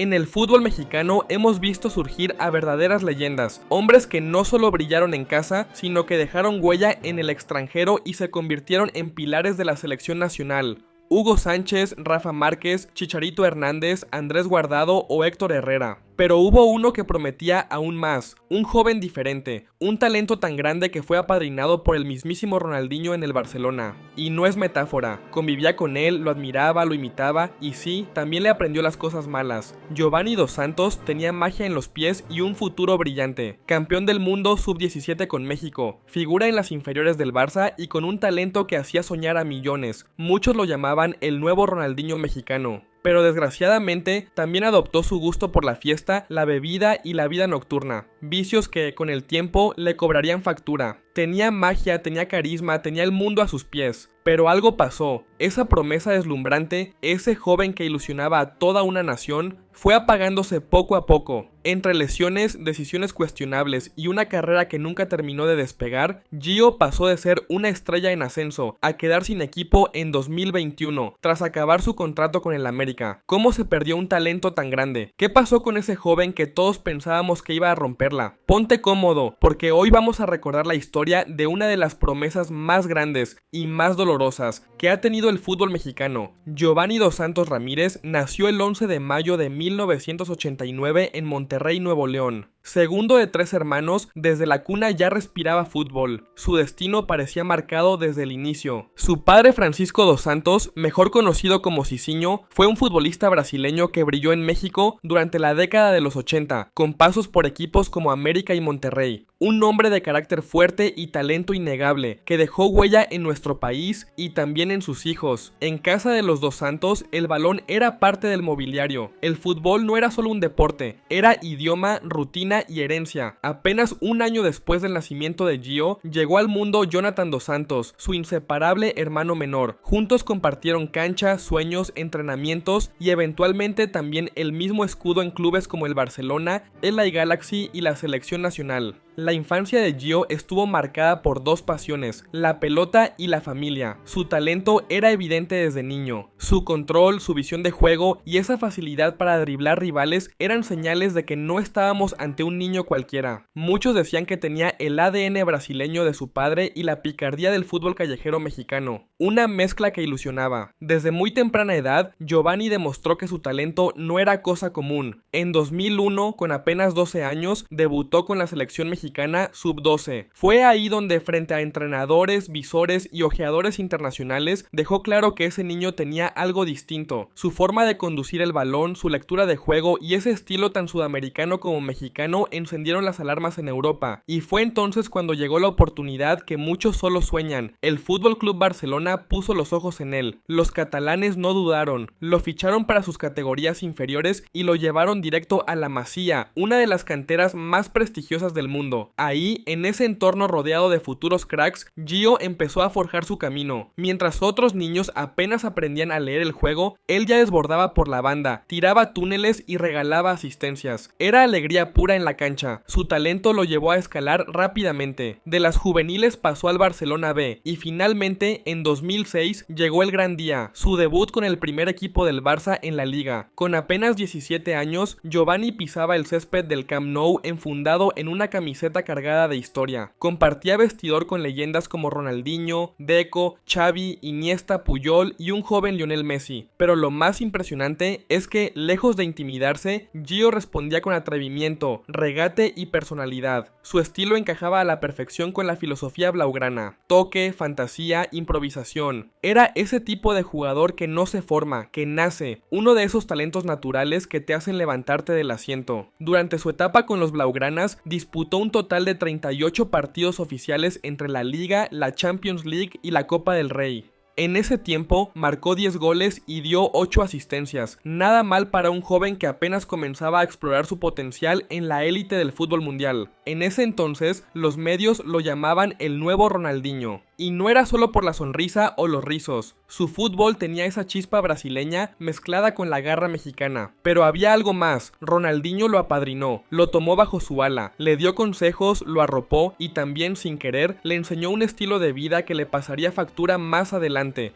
En el fútbol mexicano hemos visto surgir a verdaderas leyendas, hombres que no solo brillaron en casa, sino que dejaron huella en el extranjero y se convirtieron en pilares de la selección nacional. Hugo Sánchez, Rafa Márquez, Chicharito Hernández, Andrés Guardado o Héctor Herrera. Pero hubo uno que prometía aún más, un joven diferente, un talento tan grande que fue apadrinado por el mismísimo Ronaldinho en el Barcelona. Y no es metáfora, convivía con él, lo admiraba, lo imitaba y sí, también le aprendió las cosas malas. Giovanni Dos Santos tenía magia en los pies y un futuro brillante. Campeón del mundo sub-17 con México, figura en las inferiores del Barça y con un talento que hacía soñar a millones. Muchos lo llamaban el nuevo Ronaldinho mexicano. Pero desgraciadamente también adoptó su gusto por la fiesta, la bebida y la vida nocturna, vicios que con el tiempo le cobrarían factura. Tenía magia, tenía carisma, tenía el mundo a sus pies. Pero algo pasó, esa promesa deslumbrante, ese joven que ilusionaba a toda una nación, fue apagándose poco a poco. Entre lesiones, decisiones cuestionables y una carrera que nunca terminó de despegar, Gio pasó de ser una estrella en ascenso a quedar sin equipo en 2021, tras acabar su contrato con el América. ¿Cómo se perdió un talento tan grande? ¿Qué pasó con ese joven que todos pensábamos que iba a romperla? Ponte cómodo, porque hoy vamos a recordar la historia de una de las promesas más grandes y más dolorosas que ha tenido el fútbol mexicano. Giovanni Dos Santos Ramírez nació el 11 de mayo de 1989 en Monterrey, Nuevo León. Segundo de 3 hermanos, desde la cuna ya respiraba fútbol. Su destino parecía marcado desde el inicio. Su padre, Francisco Dos Santos, mejor conocido como Cicinho, fue un futbolista brasileño que brilló en México durante la década de los 80, con pasos por equipos como América y Monterrey. Un hombre de carácter fuerte y talento innegable, que dejó huella en nuestro país y también en sus hijos. En casa de los Dos Santos, el balón era parte del mobiliario. El fútbol no era solo un deporte, era idioma, rutina y herencia. Apenas un año después del nacimiento de Gio, llegó al mundo Jonathan Dos Santos, su inseparable hermano menor. Juntos compartieron cancha, sueños, entrenamientos y eventualmente también el mismo escudo en clubes como el Barcelona, el LA Galaxy y la selección nacional. La infancia de Gio estuvo marcada por dos pasiones, la pelota y la familia. Su talento era evidente desde niño. Su control, su visión de juego y esa facilidad para driblar rivales eran señales de que no estábamos ante un niño cualquiera. Muchos decían que tenía el ADN brasileño de su padre y la picardía del fútbol callejero mexicano. Una mezcla que ilusionaba. Desde muy temprana edad, Giovanni demostró que su talento no era cosa común. En 2001, con apenas 12 años, debutó con la selección mexicana sub-12. Fue ahí donde frente a entrenadores, visores y ojeadores internacionales dejó claro que ese niño tenía algo distinto. Su forma de conducir el balón, su lectura de juego y ese estilo tan sudamericano como mexicano encendieron las alarmas en Europa. Y fue entonces cuando llegó la oportunidad que muchos solo sueñan. El Fútbol Club Barcelona puso los ojos en él. Los catalanes no dudaron. Lo ficharon para sus categorías inferiores y lo llevaron directo a la Masía, una de las canteras más prestigiosas del mundo. Ahí, en ese entorno rodeado de futuros cracks, Gio empezó a forjar su camino. Mientras otros niños apenas aprendían a leer el juego, él ya desbordaba por la banda, tiraba túneles y regalaba asistencias. Era alegría pura en la cancha. Su talento lo llevó a escalar rápidamente. De las juveniles pasó al Barcelona B y finalmente, en 2006, llegó el gran día, su debut con el primer equipo del Barça en la liga. Con apenas 17 años, Giovanni pisaba el césped del Camp Nou enfundado en una camiseta cargada de historia. Compartía vestidor con leyendas como Ronaldinho, Deco, Xavi, Iniesta, Puyol y un joven Lionel Messi. Pero lo más impresionante es que, lejos de intimidarse, Gio respondía con atrevimiento, regate y personalidad. Su estilo encajaba a la perfección con la filosofía blaugrana. Toque, fantasía, improvisación. Era ese tipo de jugador que no se forma, que nace. Uno de esos talentos naturales que te hacen levantarte del asiento. Durante su etapa con los blaugranas, disputó un total de 38 partidos oficiales entre la Liga, la Champions League y la Copa del Rey. En ese tiempo marcó 10 goles y dio 8 asistencias, nada mal para un joven que apenas comenzaba a explorar su potencial en la élite del fútbol mundial. En ese entonces, los medios lo llamaban el nuevo Ronaldinho. Y no era solo por la sonrisa o los rizos, su fútbol tenía esa chispa brasileña mezclada con la garra mexicana. Pero había algo más, Ronaldinho lo apadrinó, lo tomó bajo su ala, le dio consejos, lo arropó y también sin querer le enseñó un estilo de vida que le pasaría factura más adelante.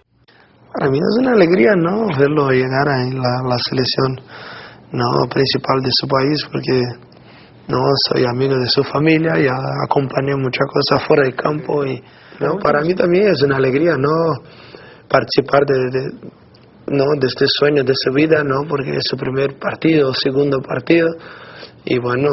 Para mí es una alegría, ¿no?, verlo llegar a la selección no principal de su país, porque no soy amigo de su familia y acompañé muchas cosas fuera del campo y no, para mí también es una alegría no participar de este sueño, de su vida, no, porque es su primer partido, segundo partido y bueno,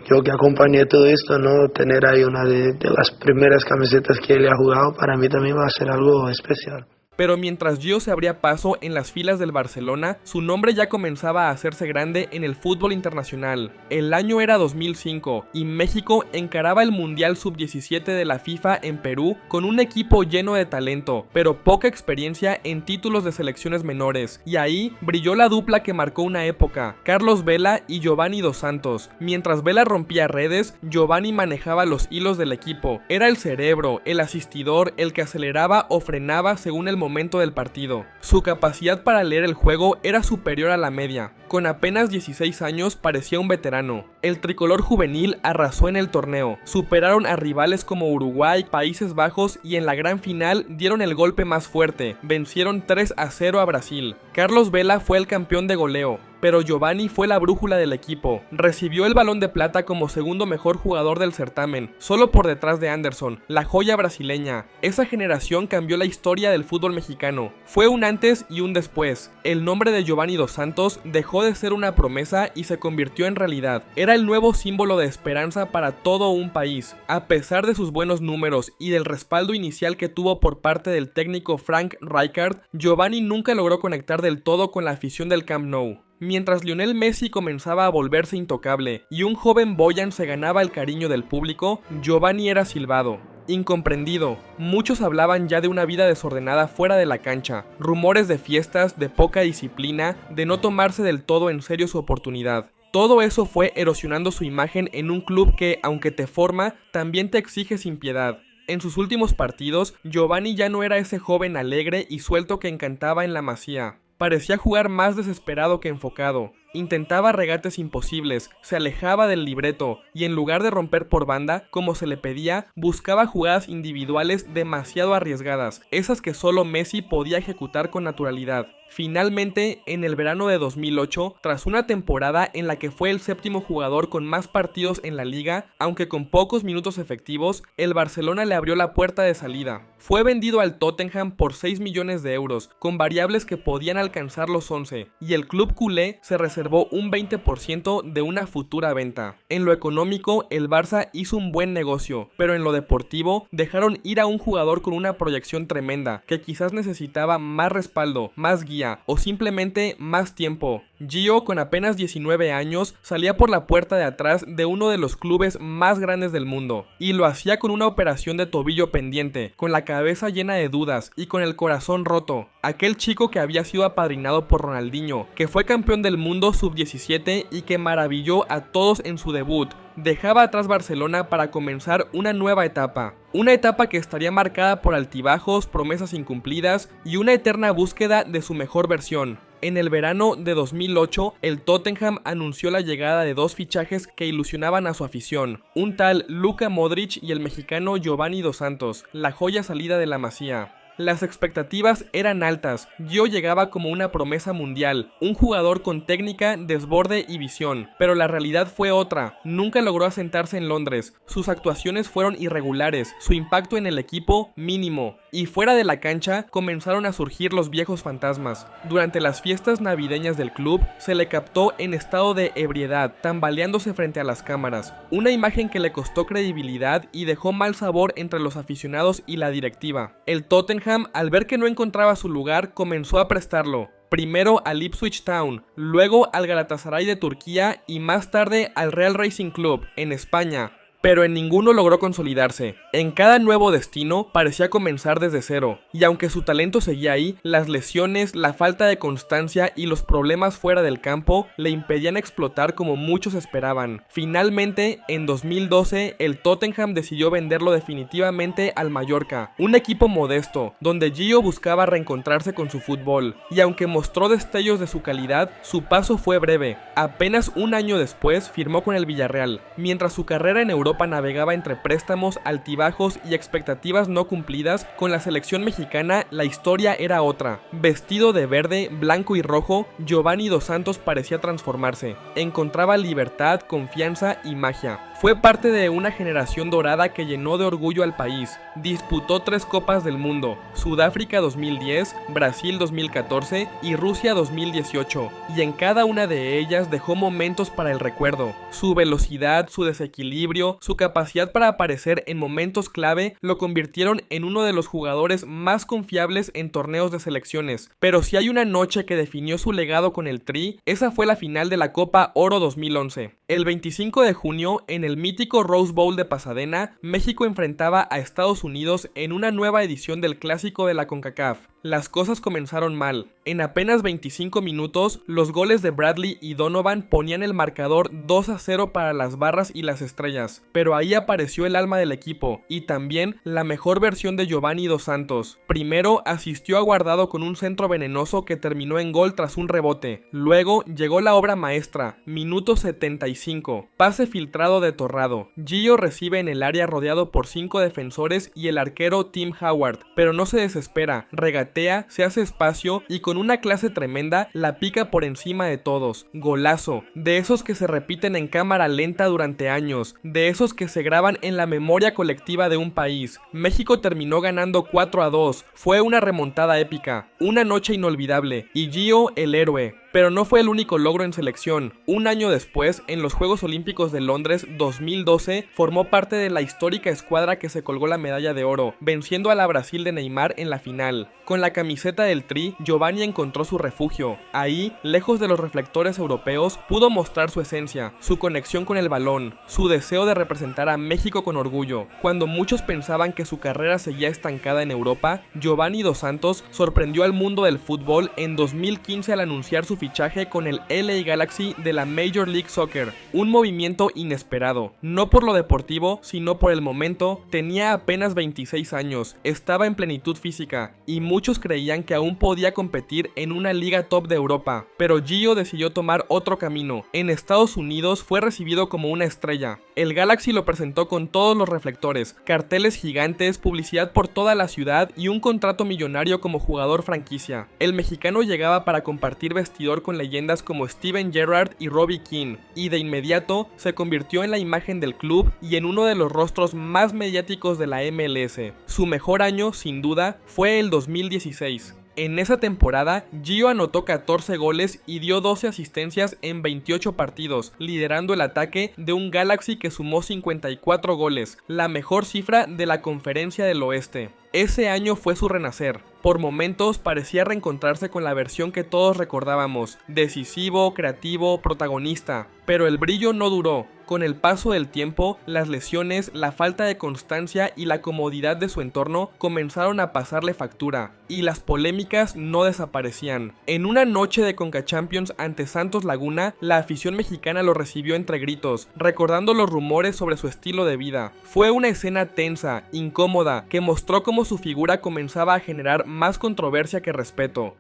yo que acompañé todo esto, no, tener ahí una de las primeras camisetas que él ha jugado, para mí también va a ser algo especial. Pero mientras Gio se abría paso en las filas del Barcelona, su nombre ya comenzaba a hacerse grande en el fútbol internacional. El año era 2005 y México encaraba el Mundial Sub-17 de la FIFA en Perú con un equipo lleno de talento, pero poca experiencia en títulos de selecciones menores, y ahí brilló la dupla que marcó una época, Carlos Vela y Giovanni Dos Santos. Mientras Vela rompía redes, Giovanni manejaba los hilos del equipo. Era el cerebro, el asistidor, el que aceleraba o frenaba según el momento del partido. Su capacidad para leer el juego era superior a la media. Con apenas 16 años parecía un veterano. El tricolor juvenil arrasó en el torneo. Superaron a rivales como Uruguay, Países Bajos y en la gran final dieron el golpe más fuerte. Vencieron 3-0 a Brasil. Carlos Vela fue el campeón de goleo, pero Giovanni fue la brújula del equipo. Recibió el Balón de Plata como segundo mejor jugador del certamen, solo por detrás de Anderson, la joya brasileña. Esa generación cambió la historia del fútbol mexicano. Fue un antes y un después. El nombre de Giovanni Dos Santos dejó de ser una promesa y se convirtió en realidad. Era el nuevo símbolo de esperanza para todo un país. A pesar de sus buenos números y del respaldo inicial que tuvo por parte del técnico Frank Rijkaard, Giovanni nunca logró conectar del todo con la afición del Camp Nou. Mientras Lionel Messi comenzaba a volverse intocable y un joven Boyan se ganaba el cariño del público, Giovanni era silbado. Incomprendido, muchos hablaban ya de una vida desordenada fuera de la cancha, rumores de fiestas, de poca disciplina, de no tomarse del todo en serio su oportunidad. Todo eso fue erosionando su imagen en un club que, aunque te forma, también te exige sin piedad. En sus últimos partidos, Giovanni ya no era ese joven alegre y suelto que encantaba en la Masía. Parecía jugar más desesperado que enfocado. Intentaba regates imposibles, se alejaba del libreto y en lugar de romper por banda, como se le pedía, buscaba jugadas individuales demasiado arriesgadas, esas que solo Messi podía ejecutar con naturalidad. Finalmente, en el verano de 2008, tras una temporada en la que fue el séptimo jugador con más partidos en la liga, aunque con pocos minutos efectivos, el Barcelona le abrió la puerta de salida. Fue vendido al Tottenham por 6 millones de euros, con variables que podían alcanzar los 11, y el club culé se reservó un 20% de una futura venta. En lo económico, el Barça hizo un buen negocio, pero en lo deportivo, dejaron ir a un jugador con una proyección tremenda, que quizás necesitaba más respaldo, más guía, o simplemente más tiempo. Gio, con apenas 19 años, salía por la puerta de atrás de uno de los clubes más grandes del mundo, y lo hacía con una operación de tobillo pendiente, con la cabeza llena de dudas y con el corazón roto. Aquel chico que había sido apadrinado por Ronaldinho, que fue campeón del mundo sub-17 y que maravilló a todos en su debut, dejaba atrás Barcelona para comenzar una nueva etapa. Una etapa que estaría marcada por altibajos, promesas incumplidas y una eterna búsqueda de su mejor versión. En el verano de 2008, el Tottenham anunció la llegada de dos fichajes que ilusionaban a su afición, un tal Luka Modric y el mexicano Giovanni Dos Santos, la joya salida de la Masía. Las expectativas eran altas. Gio llegaba como una promesa mundial, un jugador con técnica, desborde y visión, pero la realidad fue otra. Nunca logró asentarse en Londres, sus actuaciones fueron irregulares, su impacto en el equipo mínimo, y fuera de la cancha comenzaron a surgir los viejos fantasmas. Durante las fiestas navideñas del club, se le captó en estado de ebriedad, tambaleándose frente a las cámaras, una imagen que le costó credibilidad y dejó mal sabor entre los aficionados y la directiva. El Tottenham, al ver que no encontraba su lugar, comenzó a prestarlo. Primero al Ipswich Town, luego al Galatasaray de Turquía y más tarde al Real Racing Club, en España. Pero en ninguno logró consolidarse. En cada nuevo destino parecía comenzar desde cero, y aunque su talento seguía ahí, las lesiones, la falta de constancia y los problemas fuera del campo le impedían explotar como muchos esperaban. Finalmente, en 2012, el Tottenham decidió venderlo definitivamente al Mallorca, un equipo modesto, donde Gio buscaba reencontrarse con su fútbol, y aunque mostró destellos de su calidad, su paso fue breve. Apenas un año después firmó con el Villarreal, mientras su carrera en Europa Europa navegaba entre préstamos, altibajos y expectativas no cumplidas, con la selección mexicana la historia era otra. Vestido de verde, blanco y rojo, Giovanni Dos Santos parecía transformarse. Encontraba libertad, confianza y magia. Fue parte de una generación dorada que llenó de orgullo al país. Disputó 3 Copas del Mundo: Sudáfrica 2010, Brasil 2014 y Rusia 2018, y en cada una de ellas dejó momentos para el recuerdo. Su velocidad, su desequilibrio, su capacidad para aparecer en momentos clave lo convirtieron en uno de los jugadores más confiables en torneos de selecciones. Pero si hay una noche que definió su legado con el Tri, esa fue la final de la Copa Oro 2011. El 25 de junio, en el mítico Rose Bowl de Pasadena, México enfrentaba a Estados Unidos en una nueva edición del Clásico de la CONCACAF. Las cosas comenzaron mal. En apenas 25 minutos, los goles de Bradley y Donovan ponían el marcador 2-0 para las barras y las estrellas. Pero ahí apareció el alma del equipo, y también la mejor versión de Giovanni Dos Santos. Primero asistió a Guardado con un centro venenoso que terminó en gol tras un rebote. Luego llegó la obra maestra, minuto 75, pase filtrado de Torrado. Gio recibe en el área rodeado por 5 defensores y el arquero Tim Howard, pero no se desespera, regatea, se hace espacio y con una clase tremenda la pica por encima de todos. Golazo, de esos que se repiten en cámara lenta durante años, de esos que se graban en la memoria colectiva de un país. México terminó ganando 4-2, fue una remontada épica, una noche inolvidable, y Gio el héroe. Pero no fue el único logro en selección. Un año después, en los Juegos Olímpicos de Londres 2012, formó parte de la histórica escuadra que se colgó la medalla de oro, venciendo a la Brasil de Neymar en la final. Con la camiseta del Tri, Giovanni encontró su refugio. Ahí, lejos de los reflectores europeos, pudo mostrar su esencia, su conexión con el balón, su deseo de representar a México con orgullo. Cuando muchos pensaban que su carrera seguía estancada en Europa, Giovanni Dos Santos sorprendió al mundo del fútbol en 2015 al anunciar su fichaje con el LA Galaxy de la Major League Soccer, un movimiento inesperado, no por lo deportivo, sino por el momento. Tenía apenas 26 años, estaba en plenitud física, y muchos creían que aún podía competir en una liga top de Europa, pero Gio decidió tomar otro camino. En Estados Unidos fue recibido como una estrella. El Galaxy lo presentó con todos los reflectores, carteles gigantes, publicidad por toda la ciudad y un contrato millonario como jugador franquicia. El mexicano llegaba para compartir vestidor con leyendas como Steven Gerrard y Robbie Keane, y de inmediato se convirtió en la imagen del club y en uno de los rostros más mediáticos de la MLS. Su mejor año, sin duda, fue el 2016. En esa temporada, Gio anotó 14 goles y dio 12 asistencias en 28 partidos, liderando el ataque de un Galaxy que sumó 54 goles, la mejor cifra de la Conferencia del Oeste. Ese año fue su renacer. Por momentos parecía reencontrarse con la versión que todos recordábamos, decisivo, creativo, protagonista. Pero el brillo no duró. Con el paso del tiempo, las lesiones, la falta de constancia y la comodidad de su entorno comenzaron a pasarle factura, y las polémicas no desaparecían. En una noche de CONCACHAMPIONS ante Santos Laguna, la afición mexicana lo recibió entre gritos, recordando los rumores sobre su estilo de vida. Fue una escena tensa, incómoda, que mostró cómo su figura comenzaba a generar más controversia que respeto.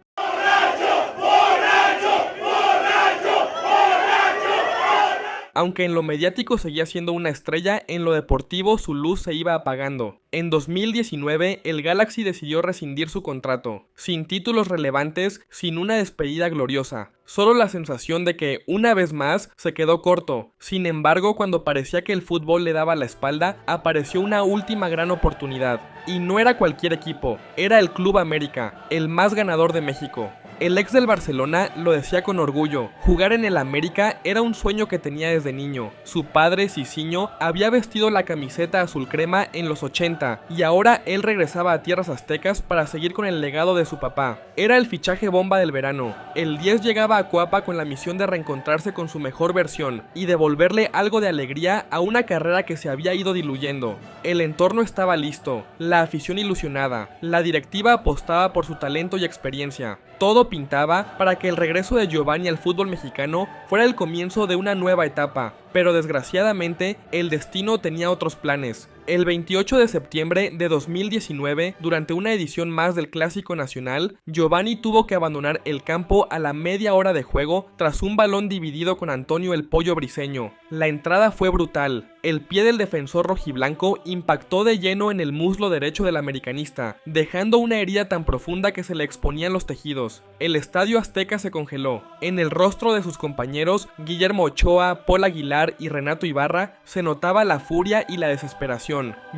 Aunque en lo mediático seguía siendo una estrella, en lo deportivo su luz se iba apagando. En 2019, el Galaxy decidió rescindir su contrato, sin títulos relevantes, sin una despedida gloriosa. Solo la sensación de que, una vez más, se quedó corto. Sin embargo, cuando parecía que el fútbol le daba la espalda, apareció una última gran oportunidad. Y no era cualquier equipo, era el Club América, el más ganador de México. El ex del Barcelona lo decía con orgullo, jugar en el América era un sueño que tenía desde niño. Su padre, Cicinho, había vestido la camiseta azul crema en los 80 y ahora él regresaba a tierras aztecas para seguir con el legado de su papá. Era el fichaje bomba del verano. El 10 llegaba a Coapa con la misión de reencontrarse con su mejor versión y devolverle algo de alegría a una carrera que se había ido diluyendo. El entorno estaba listo, la afición ilusionada, la directiva apostaba por su talento y experiencia. Todo pintaba para que el regreso de Giovanni al fútbol mexicano fuera el comienzo de una nueva etapa, pero desgraciadamente el destino tenía otros planes. El 28 de septiembre de 2019, durante una edición más del Clásico Nacional, Giovanni tuvo que abandonar el campo a la media hora de juego tras un balón dividido con Antonio el Pollo Briseño. La entrada fue brutal. El pie del defensor rojiblanco impactó de lleno en el muslo derecho del americanista, dejando una herida tan profunda que se le exponían los tejidos. El Estadio Azteca se congeló. En el rostro de sus compañeros, Guillermo Ochoa, Paul Aguilar y Renato Ibarra, se notaba la furia y la desesperación.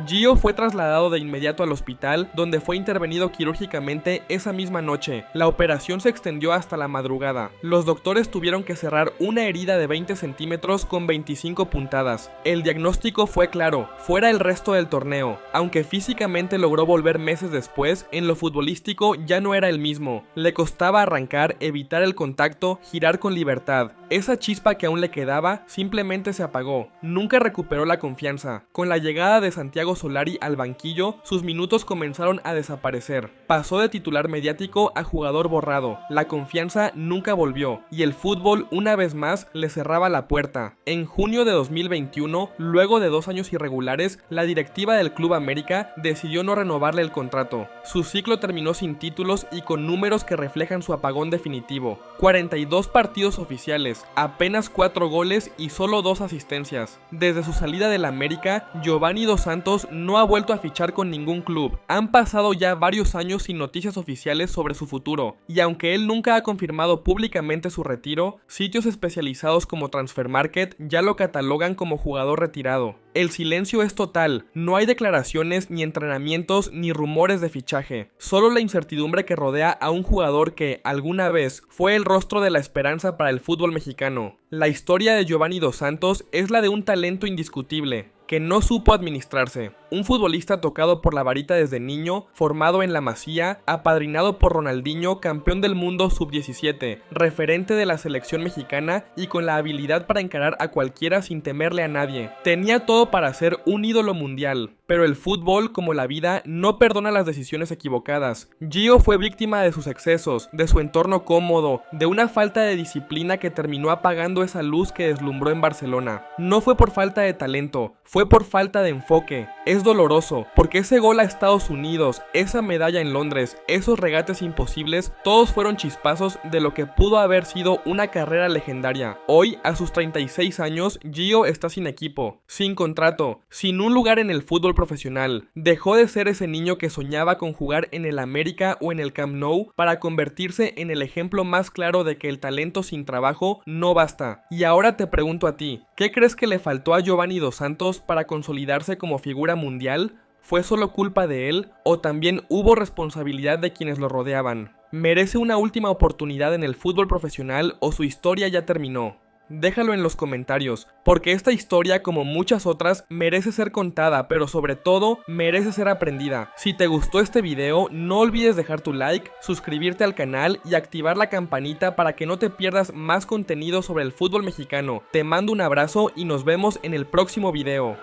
Gio fue trasladado de inmediato al hospital, donde fue intervenido quirúrgicamente esa misma noche. La operación se extendió hasta la madrugada. Los doctores tuvieron que cerrar una herida de 20 centímetros con 25 puntadas. El diagnóstico fue claro: fuera el resto del torneo. Aunque físicamente logró volver meses después, en lo futbolístico ya no era el mismo. Le costaba arrancar, evitar el contacto, girar con libertad. Esa chispa que aún le quedaba simplemente se apagó. Nunca recuperó la confianza. Con la llegada de Santiago Solari al banquillo, sus minutos comenzaron a desaparecer. Pasó de titular mediático a jugador borrado. La confianza nunca volvió y el fútbol una vez más le cerraba la puerta. En junio de 2021, luego de 2 años irregulares, la directiva del Club América decidió no renovarle el contrato. Su ciclo terminó sin títulos y con números que reflejan su apagón definitivo. 42 partidos oficiales, apenas 4 goles y solo 2 asistencias. Desde su salida del América, Giovanni Dos Santos no ha vuelto a fichar con ningún club. Han pasado ya varios años sin noticias oficiales sobre su futuro, y aunque él nunca ha confirmado públicamente su retiro, sitios especializados como Transfermarkt ya lo catalogan como jugador retirado. El silencio es total, no hay declaraciones, ni entrenamientos, ni rumores de fichaje. Solo la incertidumbre que rodea a un jugador que, alguna vez, fue el rostro de la esperanza para el fútbol mexicano. La historia de Giovanni Dos Santos es la de un talento indiscutible, que no supo administrarse. Un futbolista tocado por la varita desde niño, formado en la Masía, apadrinado por Ronaldinho, campeón del mundo sub-17, referente de la selección mexicana y con la habilidad para encarar a cualquiera sin temerle a nadie. Tenía todo para ser un ídolo mundial, pero el fútbol, como la vida, no perdona las decisiones equivocadas. Gio fue víctima de sus excesos, de su entorno cómodo, de una falta de disciplina que terminó apagando esa luz que deslumbró en Barcelona. No fue por falta de talento, fue por falta de enfoque. Es doloroso, porque ese gol a Estados Unidos, esa medalla en Londres, esos regates imposibles, todos fueron chispazos de lo que pudo haber sido una carrera legendaria. Hoy, a sus 36 años, Gio está sin equipo, sin contrato, sin un lugar en el fútbol profesional. Dejó de ser ese niño que soñaba con jugar en el América o en el Camp Nou para convertirse en el ejemplo más claro de que el talento sin trabajo no basta. Y ahora te pregunto a ti, ¿qué crees que le faltó a Giovanni Dos Santos para consolidarse como figura mundial? ¿Fue solo culpa de él o también hubo responsabilidad de quienes lo rodeaban? ¿Merece una última oportunidad en el fútbol profesional o su historia ya terminó? Déjalo en los comentarios, porque esta historia, como muchas otras, merece ser contada, pero sobre todo, merece ser aprendida. Si te gustó este video, no olvides dejar tu like, suscribirte al canal y activar la campanita para que no te pierdas más contenido sobre el fútbol mexicano. Te mando un abrazo y nos vemos en el próximo video.